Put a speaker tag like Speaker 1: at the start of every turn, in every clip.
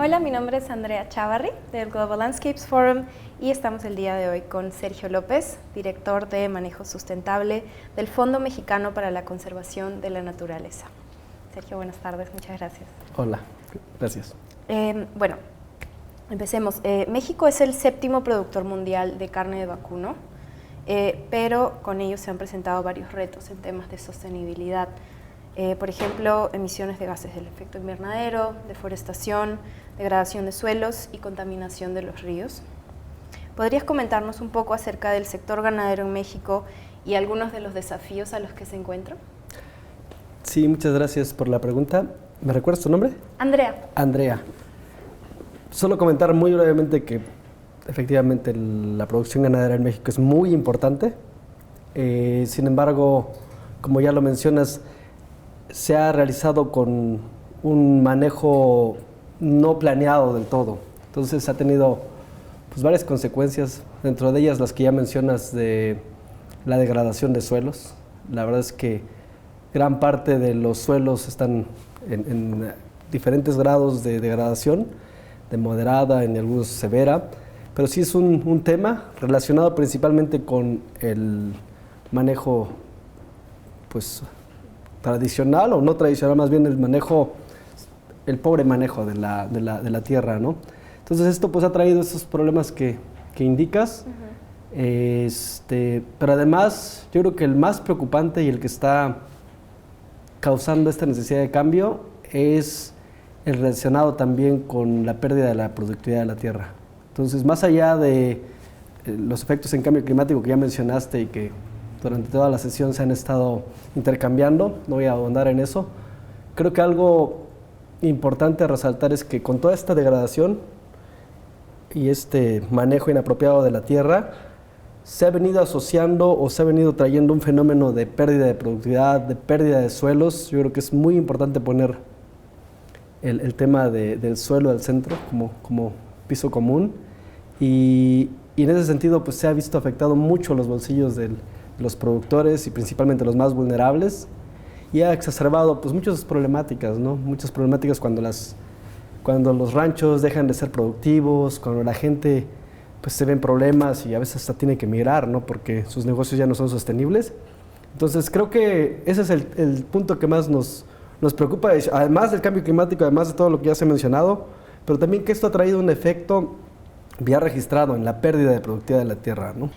Speaker 1: Hola, mi nombre es Andrea Chavarri del Global Landscapes Forum y estamos el día de hoy con Sergio López, director de Manejo Sustentable del Fondo Mexicano para la Conservación de la Naturaleza. Sergio, buenas tardes, muchas gracias.
Speaker 2: Hola, gracias.
Speaker 1: Bueno, empecemos. México es el 7º productor mundial de carne de vacuno, pero con ello se han presentado varios retos en temas de sostenibilidad. Por ejemplo, emisiones de gases del efecto invernadero, deforestación, degradación de suelos y contaminación de los ríos. ¿Podrías comentarnos un poco acerca del sector ganadero en México y algunos de los desafíos a los que se encuentran?
Speaker 2: Sí, muchas gracias por la pregunta. ¿Me recuerdas tu nombre?
Speaker 1: Andrea.
Speaker 2: Andrea. Solo comentar muy brevemente que efectivamente la producción ganadera en México es muy importante. Sin embargo, como ya lo mencionas, se ha realizado con un manejo no planeado del todo. Entonces ha tenido pues, varias consecuencias, dentro de ellas las que ya mencionas de la degradación de suelos. La verdad es que gran parte de los suelos están en diferentes grados de degradación, de moderada, en algunos severa, pero sí es un tema relacionado principalmente con el manejo pues, tradicional o no tradicional, más bien el pobre manejo de la tierra, ¿no? Entonces esto pues ha traído esos problemas que indicas, pero además yo creo que el más preocupante y el que está causando esta necesidad de cambio es el relacionado también con la pérdida de la productividad de la tierra. Entonces, más allá de los efectos en cambio climático que ya mencionaste y que durante toda la sesión se han estado intercambiando, no voy a ahondar en eso. Creo que algo importante a resaltar es que con toda esta degradación y este manejo inapropiado de la tierra, se ha venido asociando o se ha venido trayendo un fenómeno de pérdida de productividad, de pérdida de suelos. Yo creo que es muy importante poner el tema del suelo al centro como piso común y en ese sentido pues se ha visto afectado mucho los bolsillos de los productores y principalmente los más vulnerables y ha exacerbado pues muchas problemáticas, ¿no? Muchas problemáticas cuando los ranchos dejan de ser productivos, cuando la gente pues se ven problemas y a veces hasta tiene que emigrar, ¿no? Porque sus negocios ya no son sostenibles. Entonces creo que ese es el punto que más nos preocupa, además del cambio climático, además de todo lo que ya se ha mencionado, pero también que esto ha traído un efecto ya registrado en la pérdida de productividad de la tierra, ¿no?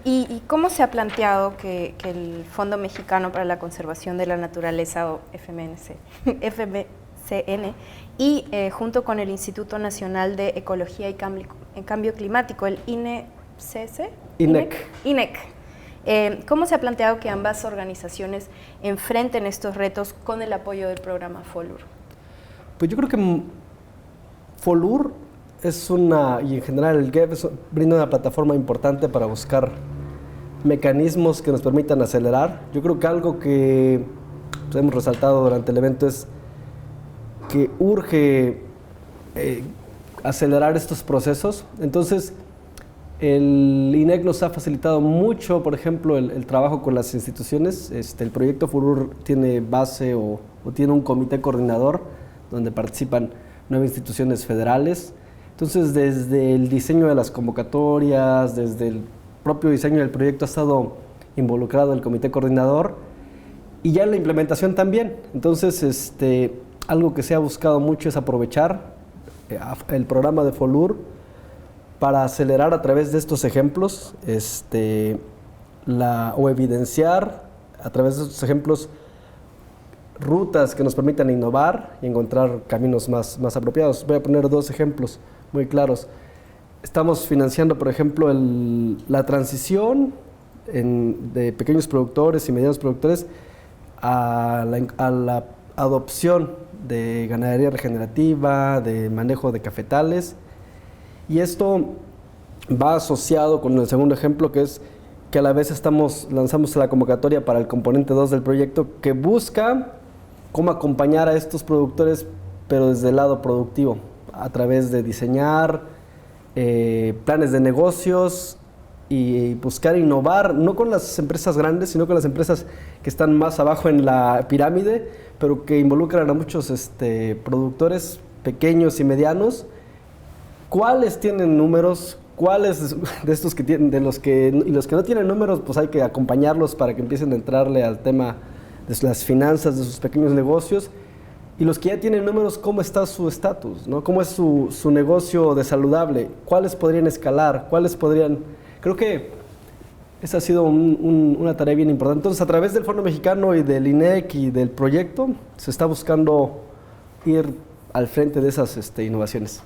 Speaker 1: ¿Y cómo se ha planteado que el Fondo Mexicano para la Conservación de la Naturaleza, o FMCN, y junto con el Instituto Nacional de Ecología y Cambio Climático, el INEC, ¿cómo se ha planteado que ambas organizaciones enfrenten estos retos con el apoyo del programa FOLUR?
Speaker 2: Pues yo creo que FOLUR y en general el GEF brinda una plataforma importante para buscar mecanismos que nos permitan acelerar. Yo creo que algo que pues, hemos resaltado durante el evento es que urge acelerar estos procesos. Entonces, el INEC nos ha facilitado mucho, por ejemplo, el trabajo con las instituciones. El proyecto FOLUR tiene base o tiene un comité coordinador donde participan 9 instituciones federales. Entonces, desde el diseño de las convocatorias, desde el propio diseño del proyecto ha estado involucrado el comité coordinador y ya en la implementación también. Entonces, algo que se ha buscado mucho es aprovechar el programa de FOLUR para acelerar a través de estos ejemplos o evidenciar a través de estos ejemplos rutas que nos permitan innovar y encontrar caminos más apropiados. Voy a poner 2 ejemplos muy claros. Estamos financiando, por ejemplo, la transición de pequeños productores y medianos productores a la adopción de ganadería regenerativa, de manejo de cafetales. Y esto va asociado con el segundo ejemplo, que es que a la vez lanzamos la convocatoria para el componente 2 del proyecto, que busca cómo acompañar a estos productores, pero desde el lado productivo, a través de diseñar planes de negocios y buscar innovar, no con las empresas grandes, sino con las empresas que están más abajo en la pirámide, pero que involucran a muchos productores pequeños y medianos, ¿cuáles tienen números? ¿Cuáles de estos que tienen, y los que no tienen números, pues hay que acompañarlos para que empiecen a entrarle al tema de las finanzas de sus pequeños negocios? Y los que ya tienen números, ¿cómo está su estatus, ¿no? ¿Cómo es su negocio de saludable? ¿Cuáles podrían escalar? ¿Cuáles podrían...? Creo que esa ha sido una tarea bien importante. Entonces, a través del Fondo Mexicano y del INEC y del proyecto, se está buscando ir al frente de esas innovaciones.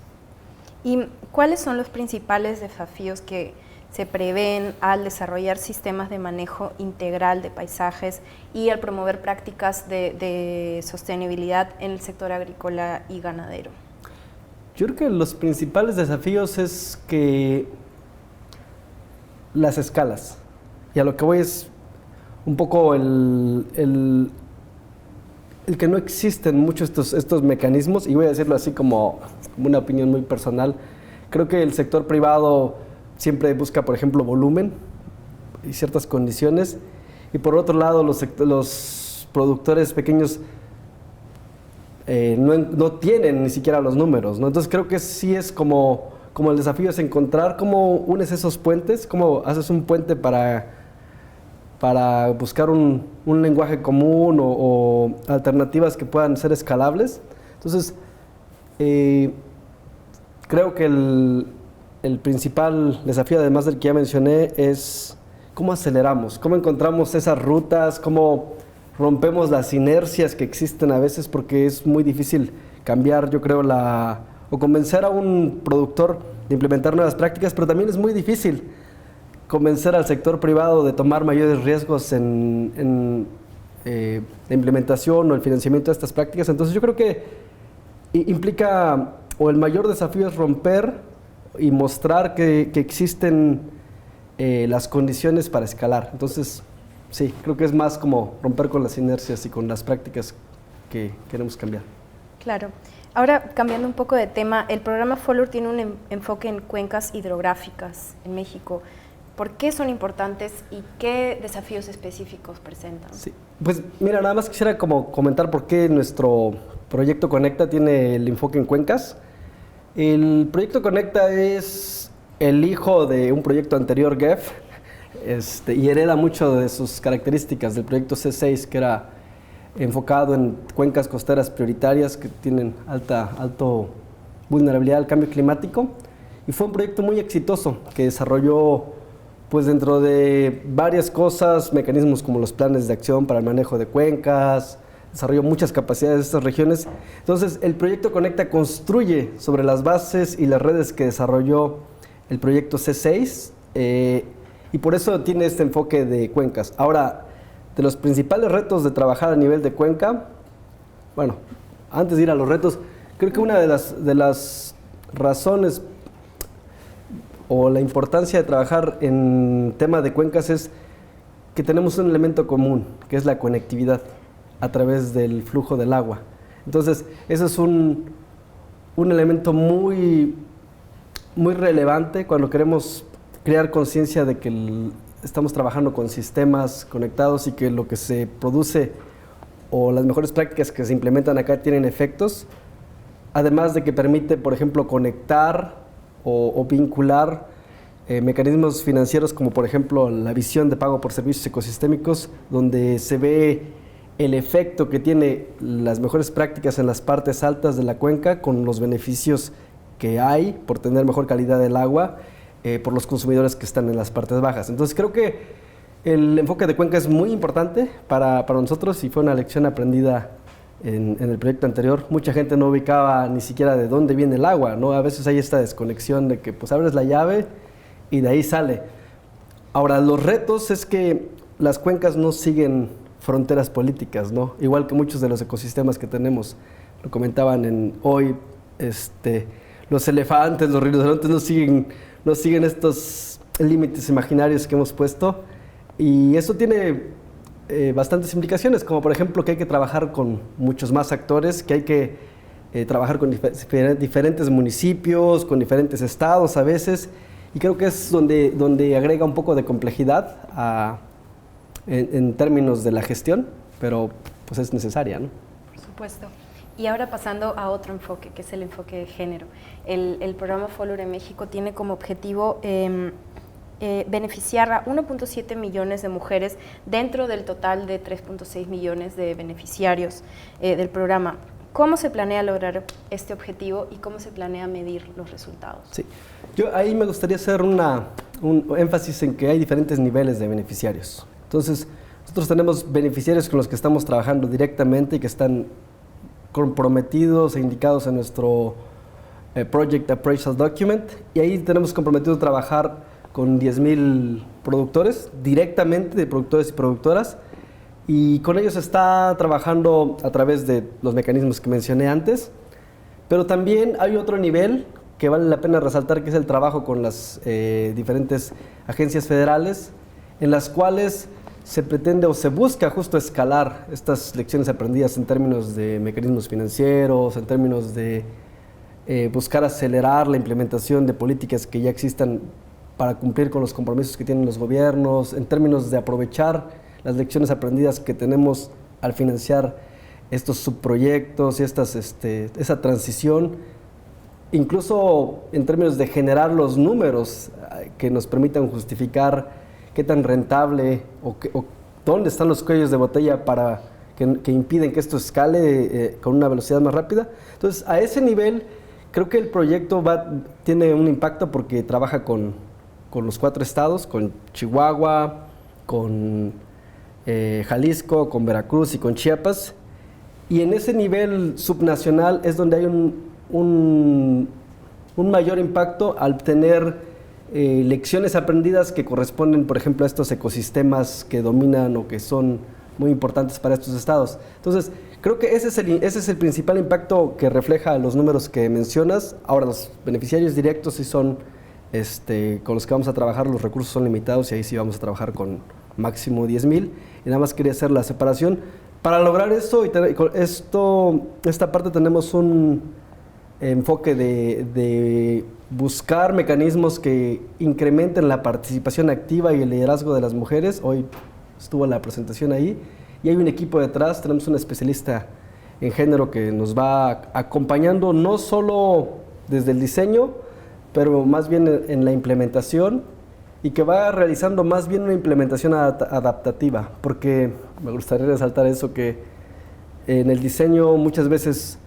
Speaker 1: ¿Y cuáles son los principales desafíos que se prevén al desarrollar sistemas de manejo integral de paisajes y al promover prácticas de sostenibilidad en el sector agrícola y ganadero?
Speaker 2: Yo creo que los principales desafíos es que las escalas, y a lo que voy es un poco el que no existen muchos estos mecanismos, y voy a decirlo así como una opinión muy personal. Creo que el sector privado siempre busca, por ejemplo, volumen y ciertas condiciones, y por otro lado los productores pequeños no tienen ni siquiera los números, ¿no? Entonces creo que sí es como el desafío es encontrar cómo unes esos puentes, cómo haces un puente para buscar un lenguaje común o alternativas que puedan ser escalables. Entonces, creo que el principal desafío, además del que ya mencioné, es cómo aceleramos, cómo encontramos esas rutas, cómo rompemos las inercias que existen a veces, porque es muy difícil cambiar, yo creo, o convencer a un productor de implementar nuevas prácticas, pero también es muy difícil convencer al sector privado de tomar mayores riesgos en la implementación o el financiamiento de estas prácticas. Entonces yo creo que implica, o el mayor desafío es romper y mostrar que existen las condiciones para escalar. Entonces, sí, creo que es más como romper con las inercias y con las prácticas que queremos cambiar.
Speaker 1: Claro. Ahora, cambiando un poco de tema, el programa FOLUR tiene un enfoque en cuencas hidrográficas en México. ¿Por qué son importantes y qué desafíos específicos presentan?
Speaker 2: Sí, pues mira, nada más quisiera como comentar por qué nuestro proyecto Conecta tiene el enfoque en cuencas. El proyecto Conecta es el hijo de un proyecto anterior, GEF, y hereda mucho de sus características del proyecto C6, que era enfocado en cuencas costeras prioritarias que tienen alta vulnerabilidad al cambio climático, y fue un proyecto muy exitoso que desarrolló, pues dentro de varias cosas, mecanismos como los planes de acción para el manejo de cuencas, desarrolló muchas capacidades de estas regiones. Entonces, el proyecto Conecta construye sobre las bases y las redes que desarrolló el proyecto C6, y por eso tiene este enfoque de cuencas. Ahora, de los principales retos de trabajar a nivel de cuenca, bueno, antes de ir a los retos, creo que una de las razones o la importancia de trabajar en tema de cuencas es que tenemos un elemento común, que es la conectividad a través del flujo del agua. Entonces, eso es un elemento muy, muy relevante cuando queremos crear conciencia de que estamos trabajando con sistemas conectados y que lo que se produce o las mejores prácticas que se implementan acá tienen efectos, además de que permite, por ejemplo, conectar o vincular mecanismos financieros como, por ejemplo, la visión de pago por servicios ecosistémicos, donde se ve el efecto que tiene las mejores prácticas en las partes altas de la cuenca con los beneficios que hay por tener mejor calidad del agua por los consumidores que están en las partes bajas. Entonces creo que el enfoque de cuenca es muy importante para nosotros y fue una lección aprendida en el proyecto anterior. Mucha gente no ubicaba ni siquiera de dónde viene el agua, ¿no? A veces hay esta desconexión de que pues abres la llave y de ahí sale. Ahora, los retos es que las cuencas no siguen fronteras políticas, ¿no? Igual que muchos de los ecosistemas que tenemos. Lo comentaban hoy, los elefantes, los rinocerontes no siguen estos límites imaginarios que hemos puesto, y eso tiene bastantes implicaciones, como por ejemplo que hay que trabajar con muchos más actores, que hay que trabajar con diferentes municipios, con diferentes estados a veces, y creo que es donde agrega un poco de complejidad en términos de la gestión, pero pues es necesaria, ¿no?
Speaker 1: Por supuesto. Y ahora pasando a otro enfoque, que es el enfoque de género. El programa Follow en México tiene como objetivo beneficiar a 1.7 millones de mujeres dentro del total de 3.6 millones de beneficiarios del programa. ¿Cómo se planea lograr este objetivo y cómo se planea medir los resultados?
Speaker 2: Sí, yo ahí me gustaría hacer un énfasis en que hay diferentes niveles de beneficiarios. Entonces, nosotros tenemos beneficiarios con los que estamos trabajando directamente y que están comprometidos e indicados en nuestro Project Appraisal Document, y ahí tenemos comprometido trabajar con 10,000 productores, directamente de productores y productoras, y con ellos está trabajando a través de los mecanismos que mencioné antes, pero también hay otro nivel que vale la pena resaltar, que es el trabajo con las diferentes agencias federales, en las cuales se pretende o se busca justo escalar estas lecciones aprendidas en términos de mecanismos financieros, en términos de buscar acelerar la implementación de políticas que ya existan para cumplir con los compromisos que tienen los gobiernos, en términos de aprovechar las lecciones aprendidas que tenemos al financiar estos subproyectos y esa transición, incluso en términos de generar los números que nos permitan justificar qué tan rentable o dónde están los cuellos de botella para que impiden que esto escale con una velocidad más rápida. Entonces, a ese nivel, creo que el proyecto tiene un impacto porque trabaja con los 4 estados, con Chihuahua, con Jalisco, con Veracruz y con Chiapas. Y en ese nivel subnacional es donde hay un mayor impacto al tener lecciones aprendidas que corresponden, por ejemplo, a estos ecosistemas que dominan o que son muy importantes para estos estados. Entonces, creo que ese es el principal impacto que refleja los números que mencionas. Ahora, los beneficiarios directos sí son con los que vamos a trabajar, los recursos son limitados y ahí sí vamos a trabajar con máximo 10,000. Y nada más quería hacer la separación. Para lograr esto, esta parte tenemos un enfoque de buscar mecanismos que incrementen la participación activa y el liderazgo de las mujeres. Hoy estuvo la presentación ahí y hay un equipo detrás, tenemos un especialista en género que nos va acompañando no solo desde el diseño, pero más bien en la implementación, y que va realizando más bien una implementación adaptativa, porque me gustaría resaltar eso, que en el diseño muchas veces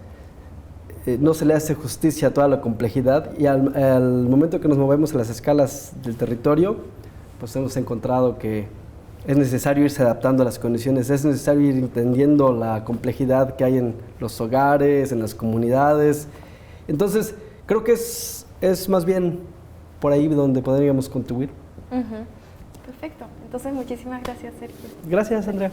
Speaker 2: no se le hace justicia a toda la complejidad, y al momento que nos movemos en las escalas del territorio, pues hemos encontrado que es necesario irse adaptando a las condiciones, es necesario ir entendiendo la complejidad que hay en los hogares, en las comunidades. Entonces, creo que es más bien por ahí donde podríamos contribuir.
Speaker 1: Perfecto. Entonces, muchísimas gracias, Sergio.
Speaker 2: Gracias, Andrea.